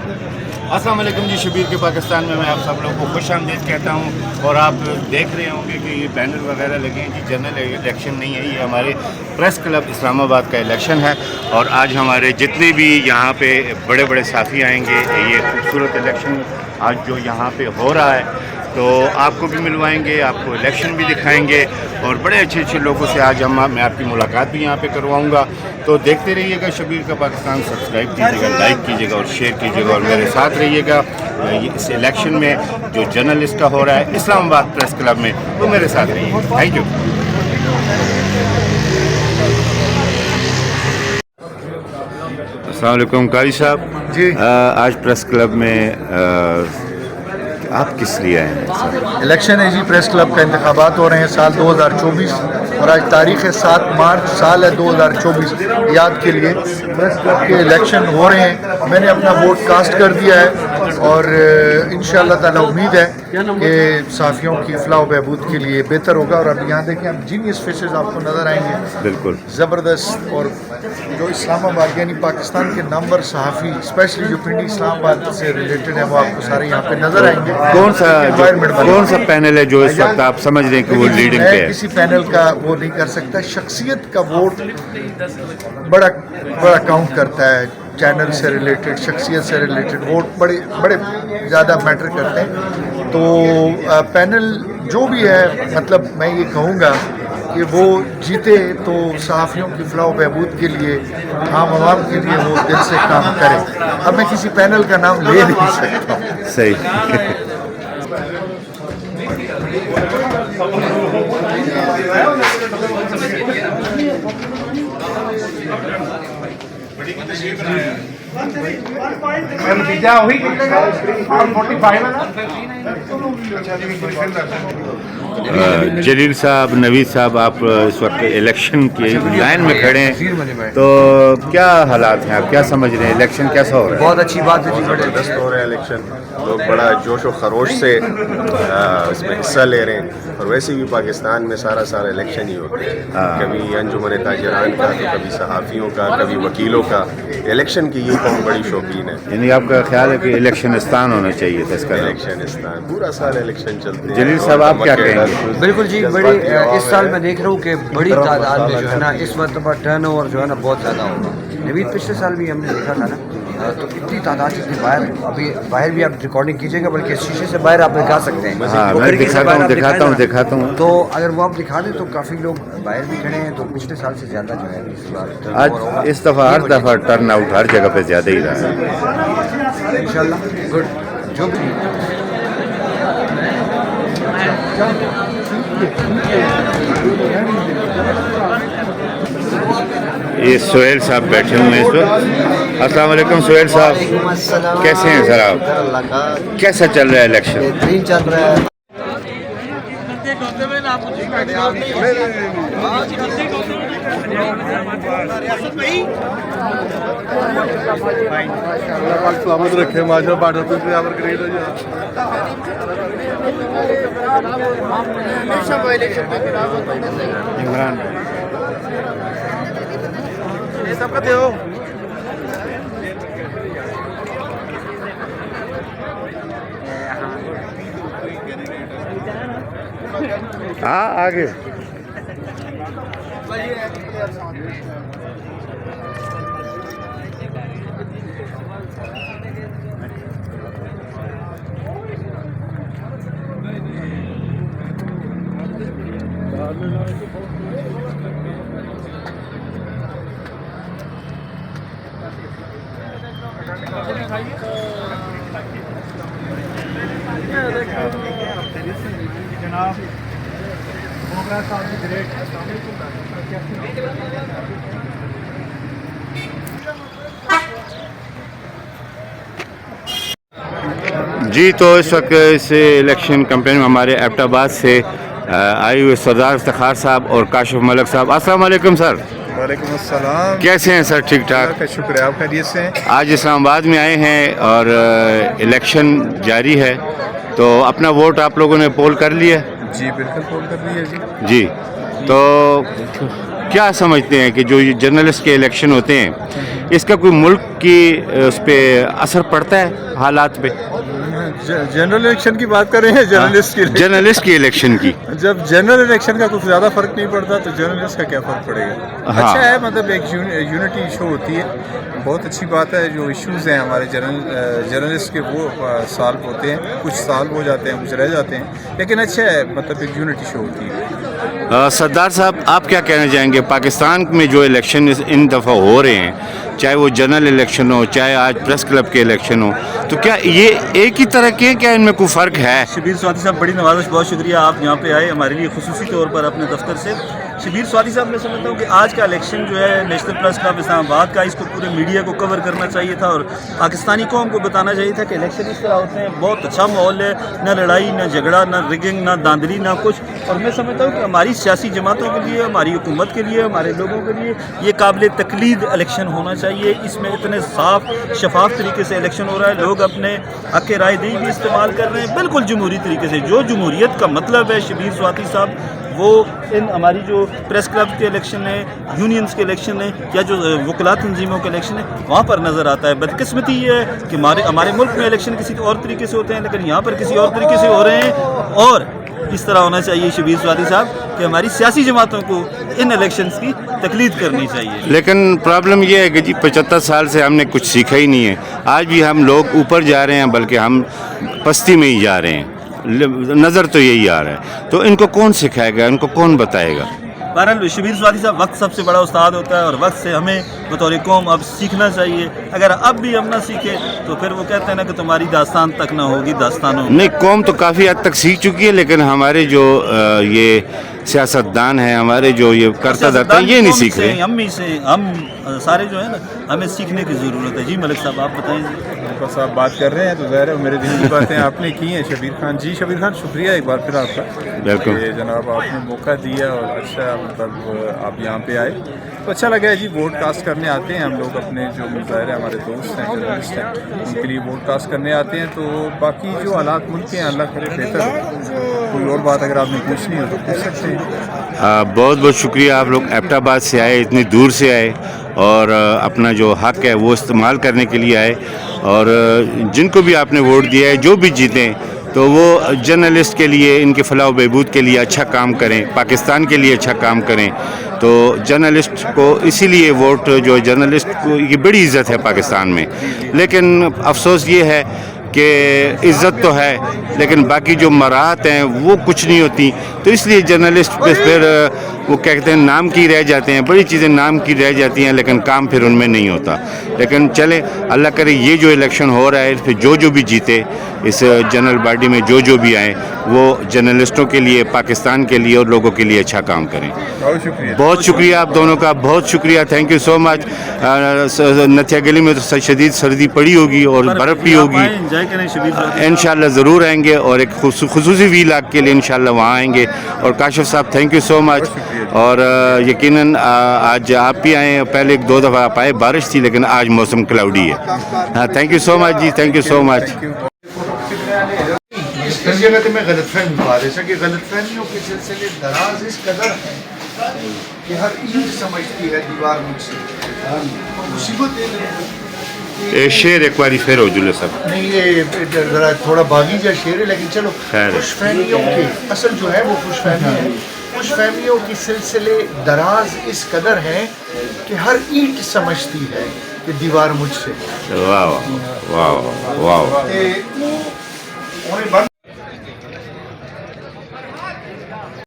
अस्सलाम वालेकुम जी, शबीर के पाकिस्तान में मैं आप सब लोगों को खुश आमदीद कहता हूँ। और आप देख रहे होंगे कि ये बैनर वगैरह लगे हैं जी। जनरल इलेक्शन नहीं है, ये हमारे प्रेस क्लब इस्लामाबाद का इलेक्शन है। और आज हमारे जितने भी यहाँ पे बड़े बड़े साथी आएंगे, ये खूबसूरत इलेक्शन आज जो यहाँ पे हो रहा है, तो आपको भी मिलवाएंगे, आपको इलेक्शन भी दिखाएंगे और बड़े अच्छे अच्छे लोगों से आज मैं आपकी मुलाकात भी यहाँ पे करवाऊँगा। तो देखते रहिएगा शबीर का पाकिस्तान, सब्सक्राइब कीजिएगा, लाइक कीजिएगा और शेयर कीजिएगा और मेरे साथ रहिएगा इस इलेक्शन में जो जर्नलिस्ट का हो रहा है इस्लामाबाद प्रेस क्लब में, तो मेरे साथ रहिएगा। Thank you. अस्सलाम वालेकुम कारी साहब जी। आज प्रेस क्लब में आप किस लिए आए हैं? इलेक्शन है जी, प्रेस क्लब का इंतखाबात हो रहे हैं साल 2024 और आज तारीख़ है 7 मार्च, साल है 2024। याद के लिए प्रेस क्लब के इलेक्शन हो रहे हैं। मैंने अपना वोट कास्ट कर दिया है और इंशाअल्लाह ताला उम्मीद है कि सहाफ़ियों की फलाह व बहबूद के लिए बेहतर होगा। और अब यहाँ देखें, अब जीनियस फेसेस आपको नज़र आएंगे, बिल्कुल ज़बरदस्त। और जो इस्लामाबाद यानी पाकिस्तान के नंबर सहाफ़ी, स्पेशली जो पिंडी इस्लामाबाद से रिलेटेड है, वो आपको सारे यहाँ पे नज़र आएंगे। कौन सा पैनल है जो इस वक्त आप समझ रहे हैं कि वो लीडिंग पे है? किसी पैनल का वो नहीं कर सकता। शख्सियत का वोट बड़ा काउंट करता है। चैनल से रिलेटेड, शख्सियत से रिलेटेड वोट बड़े ज़्यादा मैटर करते हैं। तो पैनल जो भी है, मतलब मैं ये कहूँगा कि वो जीते तो सहाफ़ियों की फलाह व बहबूद के लिए, आम आवाम के लिए वो दिल से काम करे। अब मैं किसी पैनल का नाम ले नहीं सकता। सही। नतीजा वही निकलेगा और 45 है ना। जलील साहब, नवीद साहब, आप इस वक्त इलेक्शन की लाइन में खड़े हैं, तो क्या हालात हैं, आप क्या समझ रहे हैं, इलेक्शन कैसा हो रहा है? बहुत अच्छी बात है जी, बड़े दस्त हो रहे हैं इलेक्शन। लोग बड़ा जोश व खरोश से इसमें हिस्सा ले रहे हैं। और वैसे भी पाकिस्तान में सारा इलेक्शन ही होता है। कभी अंजुमन ताजरान का, तो कभी सहाफ़ियों का, कभी वकीलों का। इलेक्शन की ये कौन बड़ी शौकीन है। यानी आपका ख्याल है कि इलेक्शनिस्तान होना चाहिए था इसका? इलेक्शनिस्तान पूरा साल इलेक्शन चलते हैं। जलील साहब, आप क्या कहेंगे? बिल्कुल जी, बड़ी इस साल मैं देख रहा हूँ कि बड़ी तादाद में जो है ना इस मरतबा टर्न ओवर जो है ना बहुत ज़्यादा होगा। नवीद पिछले साल भी हमने देखा था ना, तो इतनी तादाद इतनी अभी बाहर भी आप रिकॉर्डिंग कीजिएगा, बल्कि शीशे से बाहर आप दिखा सकते हैं। हाँ, मैं दिखाता हूँ। तो अगर वो आप दिखा दें तो काफ़ी लोग बाहर भी खड़े हैं, तो पिछले साल से ज़्यादा जो है इस बार आज इस दफ़ा हर दफ़ा टर्न आउट हर जगह पे ज़्यादा ही रहा है इंशाल्लाह। गुड जो भी ये सोहेल साहब बैठे हुए हैं इस वक्त। अस्सलाम वालेकुम सोहेल साहब, कैसे हैं सर आप? कैसा चल रहा है इलेक्शन? बेहतरीन चल रहा है। सलामत रखे माशा बार्डर पे ग्रेट हो जाए। इमरान ये सब का दो हाँ आगे जनाब ग्रेट। जी, तो इस वक्त इस इलेक्शन कैंपेन में हमारे एबटाबाद से आए हुए सरदार इफ्तिखार साहब और काशिफ मलिक साहब। अस्सलाम वालेकुम सर। वालेकुम अस्सलाम। कैसे हैं सर? ठीक ठाक, शुक्र है, आप खैरियत से हैं? आज इस्लामाबाद में आए हैं और इलेक्शन जारी है, तो अपना वोट आप लोगों ने पोल कर लिया? जी बिल्कुल पोल कर लिया जी। जी, तो क्या समझते हैं कि जो ये जर्नलिस्ट के इलेक्शन होते हैं इसका कोई मुल्क की उस पर असर पड़ता है हालात पे? जनरल इलेक्शन की बात कर रहे हैं जर्नलिस्ट की जर्नलिस्ट की इलेक्शन की। जब जनरल इलेक्शन का कुछ ज़्यादा फर्क नहीं पड़ता तो जर्नलिस्ट का क्या फ़र्क पड़ेगा। हाँ। अच्छा है, मतलब एक यूनिटी इशू होती है, बहुत अच्छी बात है। जो इश्यूज़ हैं हमारे जर्नलिस्ट के वो सॉल्व होते हैं, कुछ सॉल्व हो जाते हैं, कुछ रह जाते हैं, लेकिन अच्छा है, मतलब एक यूनिटी इशू होती है। सरदार साहब, आप क्या कहना चाहेंगे? पाकिस्तान में जो इलेक्शन इन दफ़ा हो रहे हैं, चाहे वो जनरल इलेक्शन हो, चाहे आज प्रेस क्लब के इलेक्शन हो, तो क्या ये एक ही तरह के हैं? क्या इनमें कोई फ़र्क है? शबीर स्वाति साहब, बड़ी नवाज़िश, बहुत शुक्रिया आप यहाँ पे आए हमारे लिए खुसूसी तौर पर अपने दफ्तर से। शबीर स्वाति साहब, मैं समझता हूँ कि आज का इलेक्शन जो है नेशनल प्रेस क्लब इस्लामाबाद का, इसको पूरे मीडिया को कवर करना चाहिए था और पाकिस्तानी कौम को बताना चाहिए था कि इलेक्शन इस तरह होते हैं, बहुत अच्छा माहौल है, ना लड़ाई, ना झगड़ा, ना रिगिंग, ना दांधली, ना कुछ। और मैं समझता हूँ कि हमारी सियासी जमातों के लिए, हमारी हुकूमत के लिए, हमारे लोगों के लिए ये काबिल तकलीद इलेक्शन होना चाहिए। इसमें इतने साफ शफाफ तरीके से इलेक्शन हो रहा है, लोग अपने हक़ राय दही भी इस्तेमाल कर रहे हैं बिल्कुल जमहूरी तरीके से। जो जमहूरियत का मतलब है शबीर स्वाति साहब, वो इन हमारी जो प्रेस क्लब के इलेक्शन है, यूनियंस के इलेक्शन है, या जो वकला तंजीमों के इलेक्शन है, वहाँ पर नज़र आता है। बदकिस्मती ये है कि हमारे मुल्क में इलेक्शन किसी और तरीके से होते हैं, लेकिन यहाँ पर किसी और तरीके से हो रहे हैं। और इस तरह होना चाहिए शबीर स्वाति साहब कि हमारी सियासी जमातों को इन इलेक्शंस की तकलीद करनी चाहिए। लेकिन प्रॉब्लम ये है कि जी 75 साल से हमने कुछ सीखा ही नहीं है। आज भी हम लोग ऊपर जा रहे हैं, बल्कि हम पस्ती में ही जा रहे हैं। नज़र तो यही आ रहा है। तो इनको कौन सिखाएगा, इनको कौन बताएगा? बहरहाल शबीर स्वाति साहब, वक्त सबसे बड़ा उस्ताद होता है और वक्त से हमें बतौर कौम अब सीखना चाहिए। अगर अब भी हम ना सीखे तो फिर वो कहते हैं ना कि तुम्हारी दास्तान तक ना होगी, दास्तान होगी। नहीं, कौम तो काफ़ी हद तक सीख चुकी है, लेकिन हमारे जो ये सियासतदान हैं, हमारे जो ये करता धरता है, ये नहीं सीख रहे। हम सारे जो है ना, हमें सीखने की ज़रूरत है। जी मलिक साहब, आप बताएं। बस आप बात कर रहे हैं तो ज़ाहिर है मेरे दिल की बातें आपने की हैं। शबीर खान जी, शबीर खान शुक्रिया एक बार फिर आपका, बिल्कुल जनाब आपने मौका दिया और अच्छा मतलब आप यहाँ पे आए तो अच्छा लगा है जी। वोट कास्ट करने आते हैं हम लोग, अपने जो ज़ाहिर है हमारे दोस्त हैं, जर्नलिस्ट हैं, उनके लिए वोट कास्ट करने आते हैं। तो बाकी जो हालात मुल्क के हैं, अल्लाह करे बेहतर हो। कोई और बात अगर आपने पूछनी हो तो पूछ सकते हैं। बहुत बहुत शुक्रिया, आप लोग एबटाबाद से आए, इतनी दूर से आए और अपना जो हक़ है वो इस्तेमाल करने के लिए आए। और जिनको भी आपने वोट दिया है, जो भी जीतें, तो वो जर्नलिस्ट के लिए, इनके फलाह बहबूद के लिए अच्छा काम करें, पाकिस्तान के लिए अच्छा काम करें। तो जर्नलिस्ट को इसीलिए वोट, जो जर्नलिस्ट को ये बड़ी इज़्ज़त है पाकिस्तान में। लेकिन अफसोस ये है कि इज़्ज़त तो है, लेकिन बाकी जो मराहत हैं वो कुछ नहीं होती। तो इसलिए जर्नलिस्ट पे फिर वो कहते हैं नाम की रह जाते हैं, बड़ी चीज़ें नाम की रह जाती हैं, लेकिन काम फिर उनमें नहीं होता। लेकिन चले, अल्लाह करे ये जो इलेक्शन हो रहा है, इस पर जो भी जीते, इस जनरल बॉडी में जो भी आए, वो जर्नलिस्टों के लिए, पाकिस्तान के लिए और लोगों के लिए अच्छा काम करें। बहुत शुक्रिया, बहुत शुक्रिया आप दोनों का, बहुत शुक्रिया, थैंक यू सो मच। नथिया गली में तो शदीद सर्दी पड़ी होगी और बर्फ़ भी होगी। इंशाल्लाह ज़रूर आएंगे और एक खुसूसी वीलाग के लिए इंशाल्लाह वहाँ आएंगे। और काशिफ साहब, थैंक यू सो मच। और यकीनन आज आप भी आए, पहले एक दो दफ़ा आप आए, बारिश थी, लेकिन आज मौसम क्लाउडी है। हाँ, थैंक यू सो मच जी, थैंक यू सो मच। इस जगह में गलतफहमी बारिश है कि गलतफहमियों के सिलसिले दराज इस कदर है कि हर ईद समझती है दीवार मुझसे मुसीबत। शेर एक बारी फिर हो जुले सब नहीं, ये ज़रा थोड़ा बागी जा शेर है, लेकिन चलो, खैर। खुशफहमियों के असल जो है वो खुशफहमी है। खुशफहमियों के सिलसिले दराज इस कदर हैं कि हर ईंट समझती है कि दीवार मुझसे। वाह वाह वाह वाह।